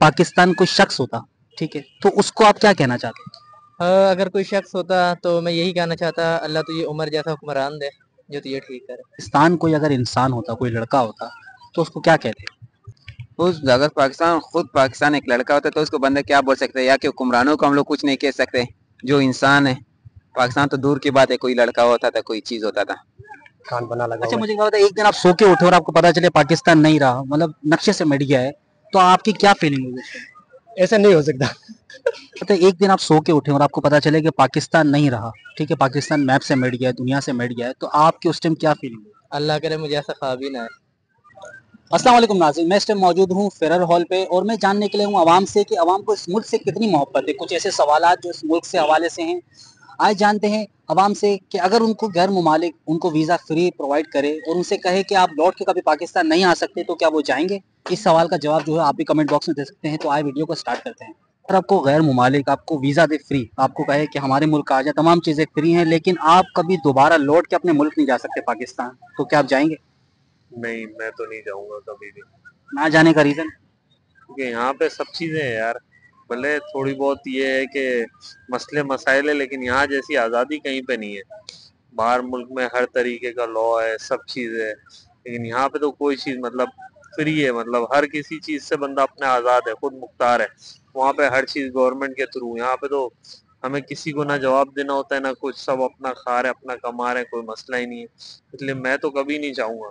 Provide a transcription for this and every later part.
पाकिस्तान कोई शख्स होता, ठीक है, तो उसको आप क्या कहना चाहते हैं? अगर कोई शख्स होता तो मैं यही कहना चाहता, अल्लाह तुझे उमर जैसा हुक्मरान दे जो तुझे ठीक करे। पाकिस्तान कोई अगर इंसान होता, कोई लड़का होता, तो उसको क्या कहते हैं? उस अगर पाकिस्तान खुद पाकिस्तान एक लड़का होता तो उसको बंदे क्या बोल सकते हैं, या कि हुक्मरानों को हम लोग कुछ नहीं कह सकते, जो इंसान है पाकिस्तान तो दूर की बात है, कोई लड़का होता था, कोई चीज होता था। कान बना लगा अच्छा मुझे बता, एक दिन आप सो के उठे और आपको पता चले पाकिस्तान नहीं रहा, मतलब नक्शे से मिट गया है, तो आपकी क्या फीलिंग होगी? ऐसा नहीं हो सकता। तो एक दिन आप सो के उठे और आपको पता चले कि पाकिस्तान नहीं रहा, ठीक है, पाकिस्तान मैप से मिट गया है, दुनिया से मिट गया है, तो आपकी उस टाइम क्या फीलिंग होगी? अल्लाह करे मुझे ऐसा ख्वाब ही ना है। अस्सलाम वालेकुम नाज़रीन, मैं इस टाइम मौजूद हूँ फेरर हॉल पे और मैं जानने के लिए हूँ आवाम से कि आवाम को इस मुल्क से कितनी मोहब्बत है। कुछ ऐसे सवालात जो इस मुल्क से हवाले से हैं, आज जानते हैं आवाम से कि अगर उनको गैर मुमालिक उनको वीज़ा फ्री प्रोवाइड करे और उनसे कहे कि आप लौट के कभी पाकिस्तान नहीं आ सकते, तो क्या वो जाएंगे? इस सवाल का जवाब जो है आप भी कमेंट बॉक्स में दे सकते हैं। तो आए वीडियो को स्टार्ट करते हैं। अगर आपको गैर मुमालिक आपको वीज़ा दे फ्री, आपको कहे कि हमारे मुल्क आ जाए, तमाम चीज़ें फ्री हैं, लेकिन आप कभी दोबारा लौट के अपने मुल्क नहीं जा सकते पाकिस्तान, तो क्या आप जाएंगे? नहीं, मैं तो नहीं जाऊंगा कभी भी, ना जाने का रीज़न? क्योंकि यहाँ पे सब चीजें हैं यार। भले थोड़ी बहुत ये है कि मसले मसाइल है, लेकिन यहाँ जैसी आज़ादी कहीं पे नहीं है। बाहर मुल्क में हर तरीके का लॉ है, सब चीज़ है, लेकिन यहाँ पे तो कोई चीज़ मतलब फ्री है, मतलब हर किसी चीज़ से बंदा अपने आज़ाद है, खुद मुख्तार है। वहाँ पे हर चीज़ गवर्नमेंट के थ्रू, यहाँ पे तो हमें किसी को ना जवाब देना होता है ना कुछ, सब अपना खा रहे अपना कमा रहे, कोई मसला ही नहीं है। इसलिए मैं तो कभी नहीं चाहूँगा।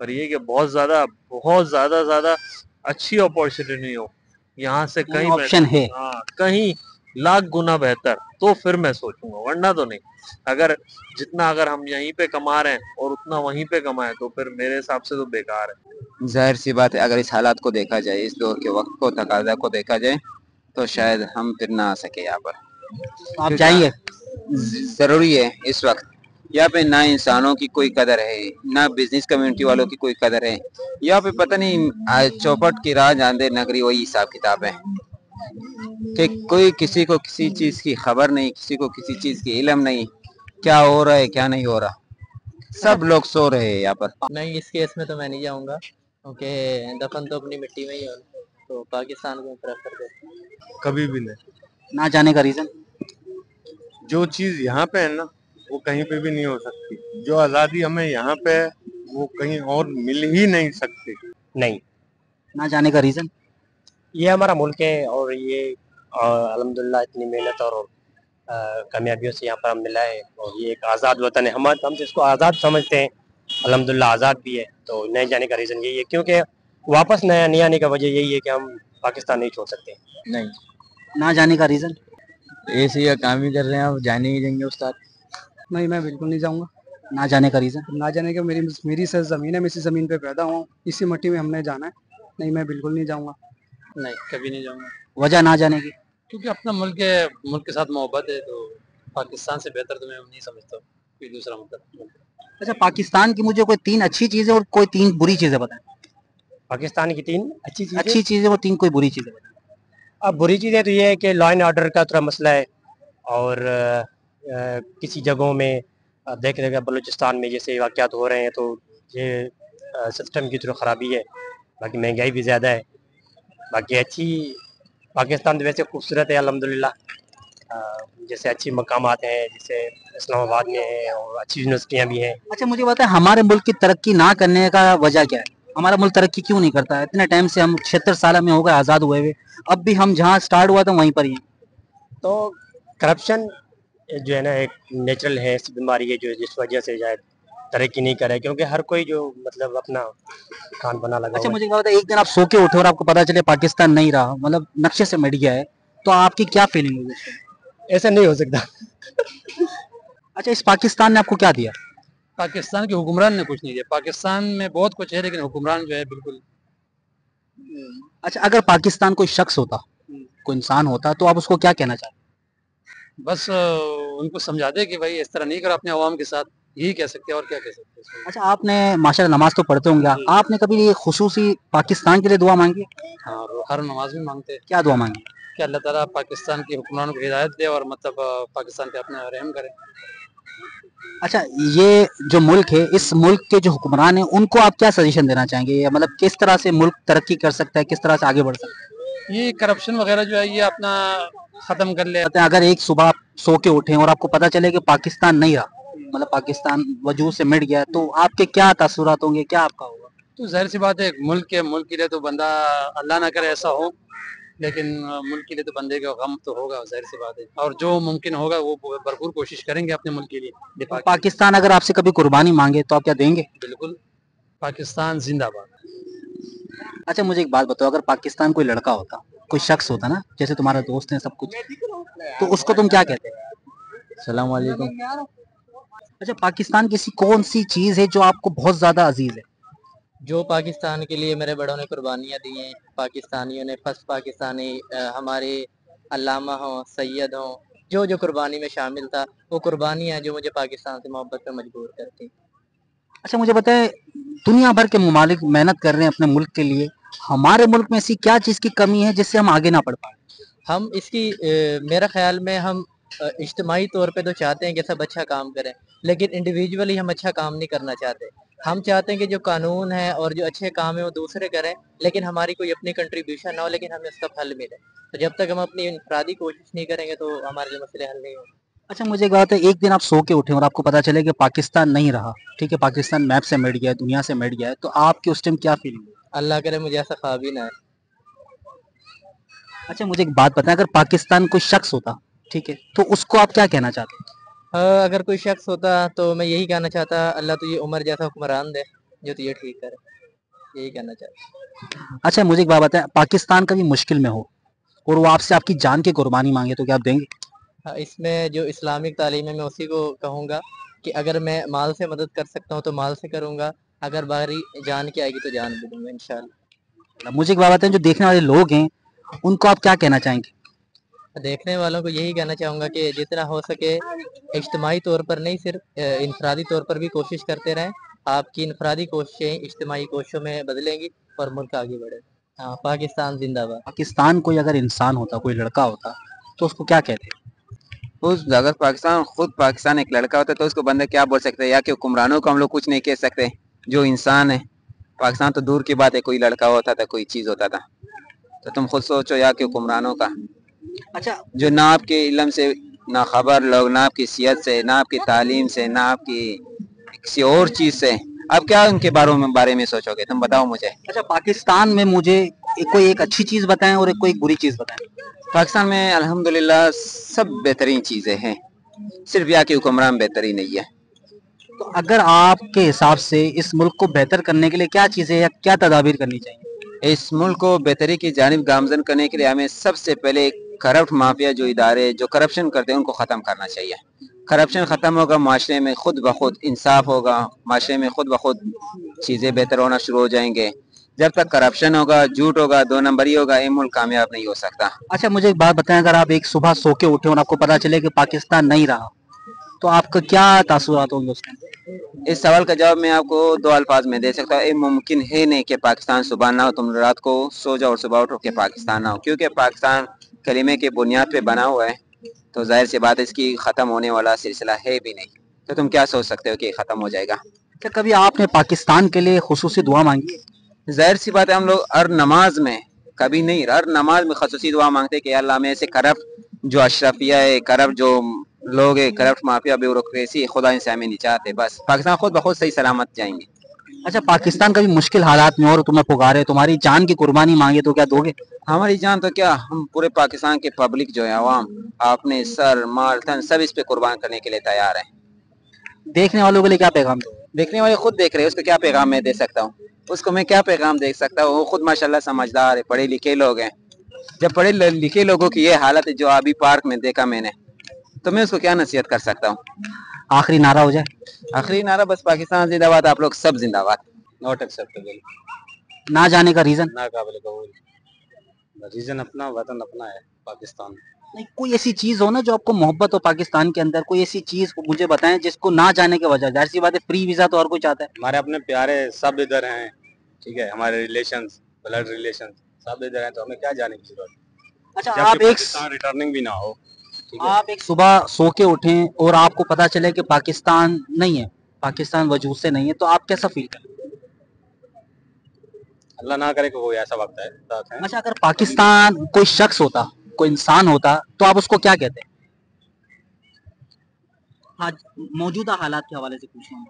पर ये कि बहुत ज़्यादा अच्छी अपॉर्चुनिटी हो यहाँ से कहीं ऑप्शन है? हाँ, कहीं लाख गुना बेहतर, तो फिर मैं सोचूंगा, वरना तो नहीं। अगर हम यहीं पे कमा रहे हैं और उतना वहीं पे कमाए, तो फिर मेरे हिसाब से तो बेकार है। जाहिर सी बात है, अगर इस हालात को देखा जाए, इस दौर के वक्त को तकाजा को देखा जाए, तो शायद हम फिर ना आ सके यहाँ पर। तो आप जाइए? जरूरी है इस वक्त यहाँ पे ना इंसानों की कोई कदर है, ना बिजनेस कम्युनिटी वालों की कोई कदर है। यहाँ पे पता नहीं चौपट की राह जानदे नगरी वही हिसाब किताब है कि कोई किसी को किसी चीज की खबर नहीं, किसी को किसी चीज की इल्म नहीं, क्या हो रहा है क्या नहीं हो रहा, सब लोग सो रहे हैं यहाँ पर। नहीं, इस केस में तो मैं नहीं जाऊंगा, क्योंकि दफन तो अपनी मिट्टी में ही हो, तो पाकिस्तान को प्रेफर करता। कभी भी नहीं। ना जाने का रीजन? जो चीज यहाँ पे है ना, वो कहीं पे भी नहीं हो सकती। जो आजादी हमें यहाँ पे है, वो कहीं और मिल ही नहीं सकती। नहीं, ना जाने का रीजन? ये हमारा मुल्क है और ये अल्हम्दुलिल्लाह इतनी मेहनत और कामयाबियों से यहाँ पर हम मिला है, और ये एक आज़ाद वतन है हमारा, हम इसको आज़ाद समझते हैं। अल्हम्दुलिल्लाह आज़ाद भी है, तो नहीं जाने का रीज़न यही है, क्योंकि वापस नहीं आने का वजह यही है कि हम पाकिस्तान नहीं छोड़ सकते। नहीं, ना जाने का रीजन? ऐसे ही काम ही कर रहे हैं, अब जाने ही देंगे उस्ताद। नहीं, मैं बिल्कुल नहीं जाऊँगा। ना जाने का रीजन? ना जाने का मेरी सरजमीन है, मैं इसी ज़मीन पे पैदा हुआ हूँ, इसी मिट्टी में हमने जाना है। नहीं, मैं बिल्कुल नहीं जाऊँगा। नहीं, कभी नहीं जाऊँगा। वजह ना जाने की? क्योंकि अपना मुल्क है, मुल्क के साथ मोहब्बत है, तो पाकिस्तान से बेहतर तो मैं नहीं समझता कोई दूसरा मुल्क। अच्छा, पाकिस्तान की मुझे कोई 3 अच्छी चीजें और कोई 3 बुरी चीजें बताएं। पाकिस्तान की 3 अच्छी चीजें और 3 कोई बुरी चीजें बताएं। अब बुरी चीज़ें तो ये है कि लॉ एंड ऑर्डर का थोड़ा मसला है, और किसी जगहों में देख रहे बलूचिस्तान में जैसे वाक़यात हो रहे हैं, तो ये सिस्टम की थोड़ा ख़राबी है। बाकी महंगाई भी ज़्यादा है। बाकी अच्छी पाकिस्तान तो वैसे खूबसूरत है अल्हम्दुलिल्लाह, जैसे अच्छी मकामात हैं, जैसे इस्लामाबाद में है, और अच्छी यूनिवर्सिटियाँ भी हैं। अच्छा मुझे बताएं, हमारे मुल्क की तरक्की ना करने का वजह क्या है? हमारा मुल्क तरक्की क्यों नहीं करता है? इतने टाइम से हम 76 साल में हो गए आज़ाद हुए हुए, अब भी हम जहाँ स्टार्ट हुआ था वहीं पर ही हैं। तो करप्शन जो है ना, एक नेचुरल है, ऐसी बीमारी है जो जिस वजह से शायद तरक्की नहीं करे, क्योंकि हर कोई जो मतलब अपना खान बना लगा अच्छा हुआ है। मुझे बताएं, एक दिन आप सो के उठे और आपको पता चले पाकिस्तान नहीं रहा, मतलब नक्शे से मिट गया है, तो आपकी क्या फीलिंग होगी? ऐसा नहीं हो सकता। अच्छा, इस पाकिस्तान ने आपको क्या दिया? पाकिस्तान के हुक्मरान ने कुछ नहीं दिया। पाकिस्तान में बहुत कुछ है, लेकिन हुक्मरान जो है बिल्कुल। अच्छा, अगर पाकिस्तान कोई शख्स होता, कोई इंसान होता, तो आप उसको क्या कहना चाहते? बस उनको समझा दे कि भाई इस तरह नहीं करो अपने अवाम के साथ, यही कह सकते हैं और क्या कह सकते हैं। अच्छा, आपने माशाल्लाह नमाज तो पढ़ते होंगे, आपने कभी खुसूसी पाकिस्तान के लिए दुआ मांगी है? हाँ, हर नमाज में मांगते हैं क्या दुआ मांगी? कि अल्लाह ताला पाकिस्तान के हुक्मरानों को हिदायत दे और मतलब पाकिस्तान पे अपना रहम करे। अच्छा, ये जो मुल्क है, इस मुल्क के जो हुक्मरान हैं, उनको आप क्या सजेशन देना चाहेंगे? या मतलब किस तरह से मुल्क तरक्की कर सकता है, किस तरह से आगे बढ़ सकता है? ये करप्शन वगैरह जो है ये अपना खत्म कर ले। कहते हैं अगर एक सुबह आप सो के उठे और आपको पता चले कि पाकिस्तान नहीं रहा, मतलब पाकिस्तान वजूद से मिट गया, तो आपके क्या तासुरात होंगे, क्या आपका होगा? तो जाहिर सी बात है, मुल्क के लिए तो बंदा, अल्लाह ना करे ऐसा हो, लेकिन मुल्क के लिए तो बंदे का गम तो होगा, जाहिर सी बात है। और जो मुमकिन होगा वो भरपूर कोशिश करेंगे अपने मुल्क के लिए दिफा की। पाकिस्तान अगर आपसे कभी कुर्बानी मांगे तो आप क्या देंगे? बिल्कुल, पाकिस्तान जिंदाबाद। अच्छा मुझे एक बात बताओ, अगर पाकिस्तान कोई लड़का होता, कोई शख्स होता ना, जैसे तुम्हारा दोस्त है सब कुछ, तो उसको तुम क्या कहते? सलाम वालेकुम। अच्छा पाकिस्तान की ऐसी कौन सी चीज है जो आपको बहुत ज्यादा अजीज है? जो पाकिस्तान के लिए मेरे बड़ों ने कुर्बानियाँ दी हैं, पाकिस्तानियों ने, फर्स्ट पाकिस्तानी हमारे अल्लामा हों, सैयद हों, जो जो कुर्बानी में शामिल था, वो कुर्बानियाँ जो मुझे पाकिस्तान से मोहब्बत पे मजबूर करती। अच्छा मुझे बताए, दुनिया भर के ममालिक मेहनत कर रहे हैं अपने मुल्क के लिए, हमारे मुल्क में ऐसी क्या चीज की कमी है जिससे हम आगे ना बढ़ पाए? हम इसकी मेरा ख्याल में हम इज्तिमाई तौर पे तो चाहते हैं कि सब अच्छा काम करें, लेकिन इंडिविजुअली हम अच्छा काम नहीं करना चाहते। हम चाहते हैं कि जो कानून है और जो अच्छे काम है वो दूसरे करें, लेकिन हमारी कोई अपनी कंट्रीब्यूशन ना हो, लेकिन हमें उसका फल मिले। तो जब तक हम अपनी इनफरादी कोशिश नहीं करेंगे तो हमारे जो मसले हल नहीं होंगे। अच्छा मुझे एक बात है, एक दिन आप सो के उठे और आपको पता चले कि पाकिस्तान नहीं रहा, ठीक है, पाकिस्तान मैप से मिट गया है, दुनिया से मिट गया है, तो आपकी उस टाइम क्या फीलिंग हुई? अल्लाह करे मुझे ऐसा ख्वाब ही ना आए। अच्छा मुझे एक बात बताएं, अगर पाकिस्तान कोई शख्स होता, ठीक है, तो उसको आप क्या कहना चाहते हैं? अगर कोई शख्स होता तो मैं यही कहना चाहता, अल्लाह तुझे उमर जैसा हुक्मरान दे जो तुझे ठीक करे, यही कहना चाहता। अच्छा मुझे एक बात बताएं, पाकिस्तान कभी मुश्किल में हो और वो आपसे आपकी जान की कुर्बानी मांगे तो क्या आप देंगे? इसमें जो इस्लामिक तालीम है मैं उसी को कहूँगा कि अगर मैं माल से मदद कर सकता हूँ तो माल से करूँगा, अगर बारी जान की आएगी तो जान भी दूंगा इंशाल्लाह। मुझे एक बात बताएं, जो देखने वाले लोग हैं उनको आप क्या कहना चाहेंगे? देखने वालों को यही कहना चाहूँगा कि जितना हो सके इज्तिमाई तौर पर नहीं, सिर्फ इनफरादी तौर पर भी कोशिश करते रहें। आपकी इनफरादी कोशिशें इज्तिमाई कोशिशों में बदलेंगी और मुल्क आगे बढ़े। हाँ, पाकिस्तान जिंदाबाद। पाकिस्तान कोई अगर इंसान होता, कोई लड़का होता, तो उसको क्या कहते? उस अगर पाकिस्तान खुद पाकिस्तान एक लड़का होता तो उसको बंदे क्या बोल सकते हैं, या कि हुक्मरानों को हम लोग कुछ नहीं कह सकते जो इंसान है। पाकिस्तान तो दूर की बात है, कोई लड़का होता था, कोई चीज़ होता था, तो तुम खुद सोचो, या कि हुक्मरानों का अच्छा जो ना आपके इल्म से ना खबर लोग, ना आपकी सियत से, ना आपकी तालीम से, ना आपकी किसी और चीज़ से, अब क्या उनके बारे में सोचोगे? तुम बताओ मुझे। अच्छा पाकिस्तान में मुझे कोई एक अच्छी चीज बताएं और कोई एक बुरी चीज बताएं। पाकिस्तान में अल्हम्दुलिल्लाह सब बेहतरीन चीज़ें हैं, सिर्फ यहाँ के हुक्मरान बेहतरीन नहीं है। तो अगर आपके हिसाब से इस मुल्क को बेहतर करने के लिए क्या चीजें या क्या तदाबीर करनी चाहिए? इस मुल्क को बेहतरी की जानिब गामजन करने के लिए हमें सबसे पहले करप्ट माफिया जो इदारे जो करप्शन करते हैं उनको ख़त्म करना चाहिए। करप्शन ख़त्म होगा, माशरे में खुद ब खुद इंसाफ होगा, माशरे में खुद ब खुद चीज़ें बेहतर होना शुरू हो जाएंगे। जब तक करप्शन होगा, झूठ होगा, दो नंबरी होगा, ये मुल्क कामयाब नहीं हो सकता। अच्छा मुझे एक बात बताएं, अगर आप एक सुबह सो के उठे और आपको पता चले कि पाकिस्तान नहीं रहा, तो आपका क्या तासुरात होंगे उस टाइम? इस सवाल का जवाब मैं आपको दो अल्फाज में दे सकता हूँ, ये मुमकिन है नहीं कि पाकिस्तान सुबह ना हो, तुम रात को सो जाओ और सुबह उठो कि पाकिस्तान ना हो, क्योंकि पाकिस्तान कलीमे के बुनियाद पे बना हुआ है, तो जाहिर सी बात है इसकी ख़त्म होने वाला सिलसिला है भी नहीं। तो तुम क्या सोच सकते हो कि ख़त्म हो जाएगा? क्या कभी आपने पाकिस्तान के लिए खुसूसी दुआ मांगी है? जाहिर सी बात है, हम लोग हर नमाज में, कभी नहीं, हर नमाज में खसूसी दुआ मांगते कि अल्लाह में से करप्ट जो अशरफिया है, करप्ट जो लोग है, करप्ट माफिया ब्यूरोक्रेसी, खुदा इनसे हमें निजात है, बस पाकिस्तान खुद ब खुद सही सलामत जाएंगे। अच्छा पाकिस्तान कभी मुश्किल हालात में और तुम्हें पुकारे, तुम्हारी जान की कुर्बानी मांगे, तो क्या दोगे? हमारी जान तो क्या, हम पूरे पाकिस्तान के पब्लिक जो है, आवाम, अपने सर माल धन सब इस पे कुर्बान करने के लिए तैयार है। देखने वालों के लिए क्या पैगाम दोगे? देखने वाले खुद देख रहे हैं, उसको क्या पैगाम मैं दे सकता हूँ? उसको मैं क्या पैगाम दे सकता हूँ? वो खुद माशाल्लाह समझदार है, पढ़े लिखे लोग हैं। जब पढ़े लिखे लोगों की ये हालत है जो अभी पार्क में देखा मैंने, तो मैं उसको क्या नसीहत कर सकता हूँ? आखिरी नारा हो जाए। आखिरी नारा बस पाकिस्तान जिंदाबाद, आप लोग सब जिंदाबाद। नॉट एक्सेप्टेबल, ना जाने का रीजन? ना काबिल कबूल। रीजन अपना, वतन अपना है पाकिस्तान। नहीं, कोई ऐसी चीज हो ना जो आपको मोहब्बत हो पाकिस्तान के अंदर, कोई ऐसी चीज मुझे बताएं जिसको ना जाने की वजह। जाहिर सी बात है, फ्री वीजा तो हर कोई चाहता है। हमारे अपने प्यारे सब इधर हैं, ठीक है, हमारे रिलेशंस, ब्लड रिलेशन सब इधर हैं, तो हमें क्या जाने की जरूरत? अच्छा आप एक रिटर्निंग भी ना हो, ठीक है? आप एक सुबह सो के उठें और आपको पता चले कि पाकिस्तान नहीं है, पाकिस्तान वजूद से नहीं है, तो आप कैसा फील करें? अल्लाह ना करे कि कोई ऐसा वक्त है साथ है। अच्छा, अगर पाकिस्तान कोई शख्स होता, कोई इंसान होता, तो आप उसको क्या कहते? आज मौजूदा हालात के हवाले से पूछ रहा हूँ।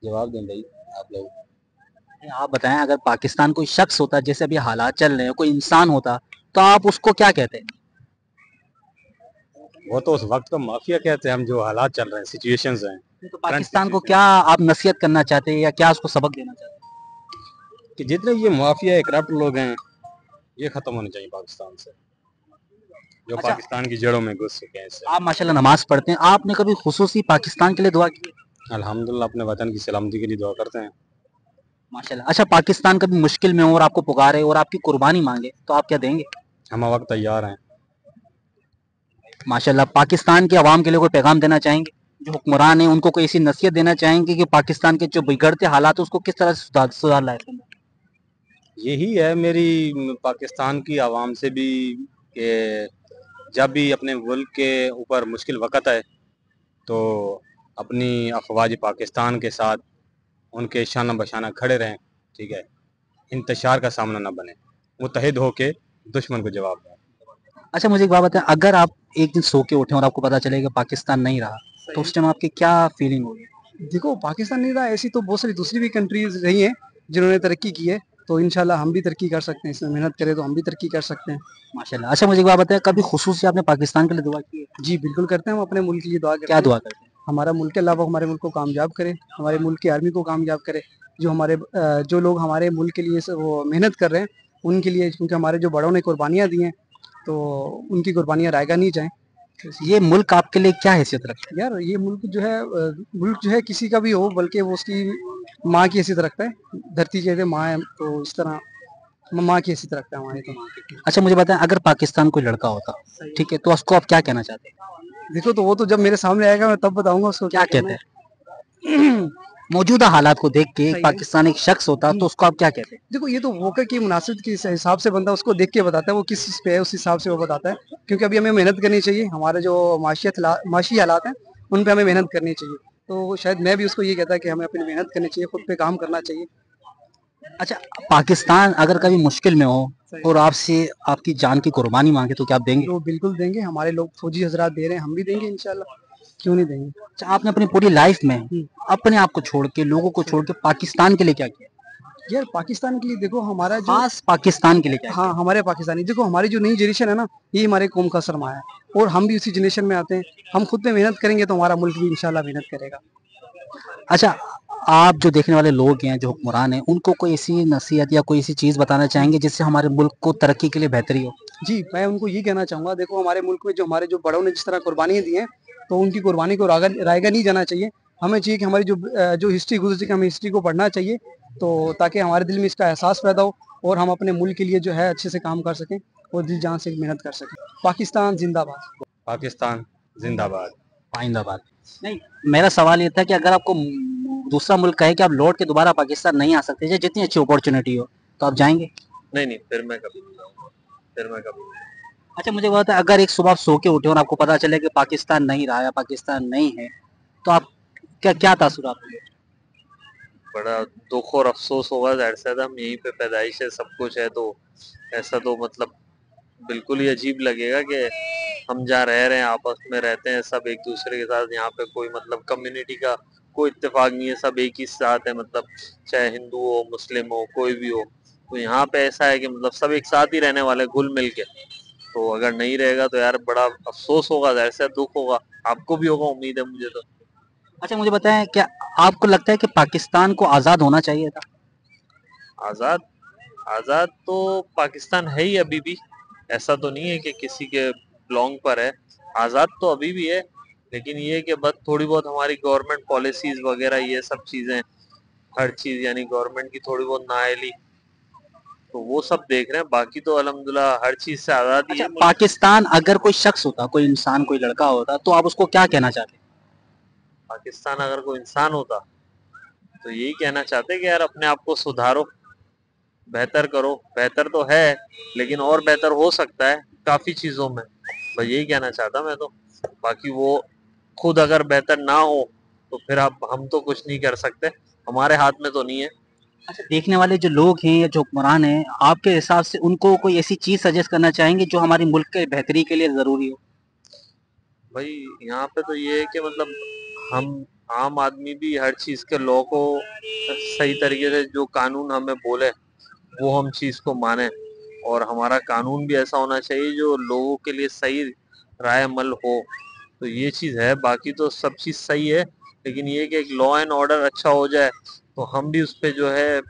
जवाब दें भाई आप लोग। आप बताएं, अगर पाकिस्तान कोई शख्स होता, जैसे अभी हालात चल रहे हैं, कोई इंसान होता, तो आप उसको क्या कहते? वो तो उस वक्त को माफिया कहते हैं हम, जो हालात चल रहे हैं, सिचुएशंस हैं तो पाकिस्तान को क्या आप नसीहत करना चाहते हैं या क्या उसको सबक देना चाहते हैं? कि जितने ये माफिया करप्ट लोग हैं ये खत्म होने चाहिए पाकिस्तान से, जो अच्छा, पाकिस्तान की जड़ों में घुस चुके हैं इससे। आप माशाल्लाह नमाज पढ़ते हैं, आपने कभी खुसूसी पाकिस्तान के लिए दुआ की? अल्हम्दुलिल्लाह अपने वतन की सलामती के लिए दुआ करते हैं। माशाल्लाह। अच्छा, पाकिस्तान कभी मुश्किल में हो और आपको पुकारे और आपकी कुर्बानी मांगे, तो आप क्या देंगे? हम वक्त तैयार हैं। माशाल्लाह। पाकिस्तान के अवाम के लिए कोई पैगाम देना चाहेंगे? जो हुक्मरान है उनको कोई ऐसी नसीहत देना चाहेंगे कि पाकिस्तान के जो बिगड़ते हालात है उसको किस तरह से सुधार लाए? यही है मेरी पाकिस्तान की आवाम से भी कि जब भी अपने मुल्क के ऊपर मुश्किल वक़्त आए तो अपनी अफवाज पाकिस्तान के साथ उनके शाना बशाना खड़े रहें, ठीक है, इंतशार का सामना न बने, मुत्तहिद होके दुश्मन को जवाब दें। अच्छा, मुझे एक बात बताएं, अगर आप एक दिन सो के उठे और आपको पता चले कि पाकिस्तान नहीं रहा, तो उस टाइम आपकी क्या फीलिंग होगी? देखो पाकिस्तान नहीं रहा, ऐसी तो बहुत सारी दूसरी भी कंट्रीज रही हैं जिन्होंने तरक्की की है, तो इंशाल्लाह हम भी तरक्की कर सकते हैं, इसमें मेहनत करें तो हम भी तरक्की कर सकते हैं। माशाल्लाह। अच्छा, मुझे एक बात बताएं, कभी खुसूसी आपने पाकिस्तान के लिए दुआ की है? जी बिल्कुल करते हैं, हम अपने मुल्क के लिए दुआ करते क्या हैं। दुआ करते हैं? हमारा मुल्क के अलावा हमारे मुल्क को कामयाब करे, हमारे मुल्क की आर्मी को कामयाब करे, जो हमारे जो लोग हमारे मुल्क के लिए वो मेहनत कर रहे हैं उनके लिए, क्योंकि हमारे जो बड़ों ने कुर्बानियाँ दी हैं तो उनकी कुर्बानियाँ रायगा नहीं जाएँ। ये मुल्क आपके लिए क्या हैसियत रखता है? यार ये मुल्क जो है किसी का भी हो, बल्कि वो उसकी माँ की हैसियत रखता है। धरती कहते माँ है, तो इस तरह माँ की हैसियत रखता है हमारे तो। अच्छा, मुझे बताएं, अगर पाकिस्तान कोई लड़का होता, ठीक है, तो उसको आप क्या कहना चाहते हैं? देखो तो वो तो जब मेरे सामने आएगा मैं तब बताऊंगा उसको क्या कहते हैं? मौजूदा हालात को देख के एक पाकिस्तानी एक शख्स होता, तो उसको आप क्या कहते हैं? देखो ये तो मौके की मुनासिब के हिसाब से बंदा उसको देख के बताता है वो किस चीज़ पे है, उस हिसाब से वो बताता है, क्योंकि अभी हमें मेहनत करनी चाहिए, हमारे जो माशी हालात हैं उन पे हमें मेहनत करनी चाहिए, तो शायद मैं भी उसको ये कहता है कि हमें अपनी मेहनत करनी चाहिए, खुद पे काम करना चाहिए। अच्छा, पाकिस्तान अगर कभी मुश्किल में हो और आपसे आपकी जान की कुर्बानी मांगे, तो क्या आप देंगे? तो बिल्कुल देंगे, हमारे लोग फौजी हजरात दे रहे हैं, हम भी देंगे इंशाल्लाह, क्यों नहीं देंगे। अच्छा, आपने अपनी पूरी लाइफ में अपने आप को छोड़ के, लोगों को छोड़ के पाकिस्तान के लिए क्या किया? यार पाकिस्तान के लिए देखो हमारा जो खास पाकिस्तान के लिए क्या किया? हाँ हमारे पाकिस्तानी, देखो हमारी जो नई जनरेशन है ना, ये हमारे कौम का सरमाया है और हम भी उसी जनरेशन में आते हैं, हम खुद पे मेहनत करेंगे तो हमारा मुल्क भी इंशाल्लाह मेहनत करेगा। अच्छा, आप जो देखने वाले लोग हैं, जो हुक्मरान हैं, उनको कोई ऐसी नसीहत या कोई ऐसी चीज बताना चाहेंगे जिससे हमारे मुल्क को तरक्की के लिए बेहतरी हो? जी मैं उनको ये कहना चाहूँगा, देखो हमारे मुल्क में जो हमारे जो बड़ों ने जिस तरह कुर्बानियाँ दी हैं, तो उनकी कुर्बानी को रायगा नहीं जाना चाहिए। हमें चाहिए कि हमारी जो हिस्ट्री गुजर चुकी है, हमें हिस्ट्री को पढ़ना चाहिए, तो ताकि हमारे दिल में इसका एहसास पैदा हो और हम अपने मुल्क के लिए जो है अच्छे से काम कर सकें और दिल जान से मेहनत कर सकें। पाकिस्तान जिंदाबाद। पाकिस्तान जिंदाबाद। आइंदाबाद। नहीं, मेरा सवाल ये था कि अगर आपको दूसरा मुल्क कहे कि आप लौट के दोबारा पाकिस्तान नहीं आ सकते, चाहे जितनी अच्छी अपॉर्चुनिटी हो, तो आप जाएंगे? नहीं, फिर मैं कभी नहीं जाऊंगा, फिर मैं कभी नहीं। अच्छा, मुझे बात है, अगर एक सुबह आप सो के उठे और आपको पता चले कि पाकिस्तान नहीं रहा या पाकिस्तान नहीं है, तो आप क्या क्या तासुरात होंगे? बड़ा दुख और अफसोस होगा, जाहिर सी बात है, हम यहीं पे पैदाइश है, सब कुछ है, तो ऐसा तो मतलब बिल्कुल ही अजीब लगेगा कि हम जहाँ रह रहे हैं, आपस में रहते हैं सब एक दूसरे के साथ, यहाँ पे कोई मतलब कम्युनिटी का कोई इत्तेफाक नहीं है, सब एक ही साथ है, मतलब चाहे हिंदू हो, मुस्लिम हो, कोई भी हो, तो यहाँ पे ऐसा है कि मतलब सब एक साथ ही रहने वाले घुल मिल के, तो अगर नहीं रहेगा तो यार बड़ा अफसोस होगा, जाहिर सी दुख होगा, आपको भी होगा, उम्मीद है मुझे तो। अच्छा, मुझे बताएं, क्या आपको लगता है कि पाकिस्तान को आज़ाद होना चाहिए था? आज़ाद आज़ाद तो पाकिस्तान है ही अभी भी, ऐसा तो नहीं है कि किसी के बिलोंग पर है, आज़ाद तो अभी भी है, लेकिन ये कि बस थोड़ी बहुत हमारी गवर्नमेंट पॉलिसीज वगैरह ये सब चीज़ें, हर चीज़ यानी गवर्नमेंट की थोड़ी बहुत नाअहली, तो वो सब देख रहे हैं, बाकी तो अल्हम्दुलिल्लाह हर चीज़ से आज़ादी अच्छा, है। पाकिस्तान अगर कोई शख्स होता, कोई इंसान, कोई लड़का होता, तो आप उसको क्या कहना चाहते? पाकिस्तान अगर कोई इंसान होता तो यही कहना चाहते कि यार अपने आप को सुधारो, बेहतर करो, बेहतर तो है लेकिन और बेहतर हो सकता है काफी चीजों में, बस यही कहना चाहता मैं तो, बाकी वो खुद अगर बेहतर ना हो तो फिर आप हम तो कुछ नहीं कर सकते, हमारे हाथ में तो नहीं है। अच्छा, देखने वाले जो लोग हैं या जो हुक्मरान हैं, आपके हिसाब से उनको कोई ऐसी चीज सजेस्ट करना चाहेंगे जो हमारे मुल्क के बेहतरी के लिए जरूरी हो? भाई यहाँ पे तो ये है कि मतलब हम आम आदमी भी हर चीज के लॉ को सही तरीके से, जो कानून हमें बोले वो हम चीज को माने, और हमारा कानून भी ऐसा होना चाहिए जो लोगों के लिए सही राय अमल हो। तो ये चीज है, बाकी तो सब चीज सही है, लेकिन ये कि एक लॉ एंड ऑर्डर अच्छा हो जाए तो हम भी उस पे जो है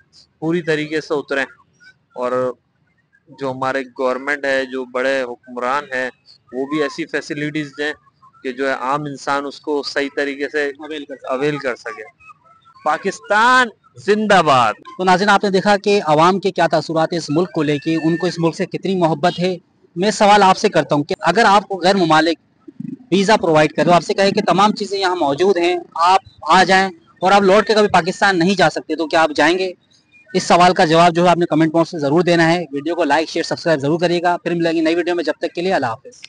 पूरी तरीके से उतरें, और जो हमारे गवर्नमेंट है, जो बड़े हुक्मरान हैं, वो भी ऐसी फैसिलिटीज दें कि जो है आम इंसान उसको सही तरीके से अवेल कर सके। पाकिस्तान जिंदाबाद। तो नाज़रीन, आपने देखा कि अवाम के क्या तासुरात है इस मुल्क को लेके, उनको इस मुल्क से कितनी मोहब्बत है। मैं सवाल आपसे करता हूँ कि अगर आपको गैर मुमालिक वीज़ा प्रोवाइड कर रहे हो, आपसे कहे कि तमाम चीज़ें यहाँ मौजूद हैं, आप आ जाएं और आप लौट के कभी पाकिस्तान नहीं जा सकते, तो क्या आप जाएंगे? इस सवाल का जवाब जो है आपने कमेंट बॉक्स में ज़रूर देना है। वीडियो को लाइक शेयर सब्सक्राइब जरूर करिएगा। फिर मिलेंगे नई वीडियो में, जब तक के लिए अल्लाह हाफिज़।